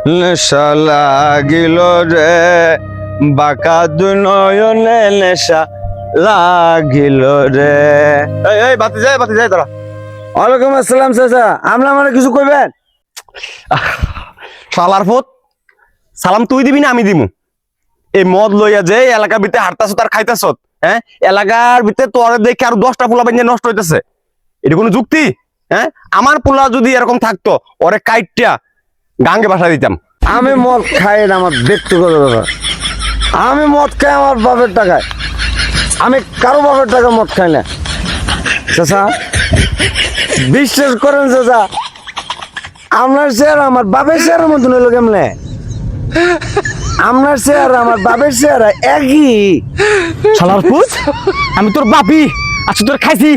নেশা লাগিল রে বাঁকা দুই নয়নে নেশা লাগিল রে। এই বাতি যায় তোরা। ওয়ালাইকুম আসসালাম চাচা, আমরা মানে কিছু কইবেন? শালার ফুত, সালাম তুই দিবি না আমি দিমু? এই মদ লইয়া যে এলাকার ভিতরে হাঁটতাছ তার খাইতাছ, হ্যাঁ? এলাকার ভিতরে তোর দেখে আর 10টা পোলা বেঞ্জে নষ্ট হইতেছে, এটা কোনো যুক্তি? হ্যাঁ, আমার পোলা যদি এরকম থাকতো ওরে কাইটটা গাঙ্গে বাসা দিতাম। আমি মদ খাই না, আমার ব্যক্তিগত ব্যাপার। আমি মদ খাই আমার বাপের টাকায়, আমি কারো বাপের টাকা মদ খাই না চাচা। বিশ্বাস করেন চাচা, আপনার চেহারা আমার বাপের চেহারার মতন হইলো কেমনে? আপনার চেহারা আমার বাপের চেহারা একই। শালার ফুত, আমি তোর বাপি আচ্ছা তোর খাইছি।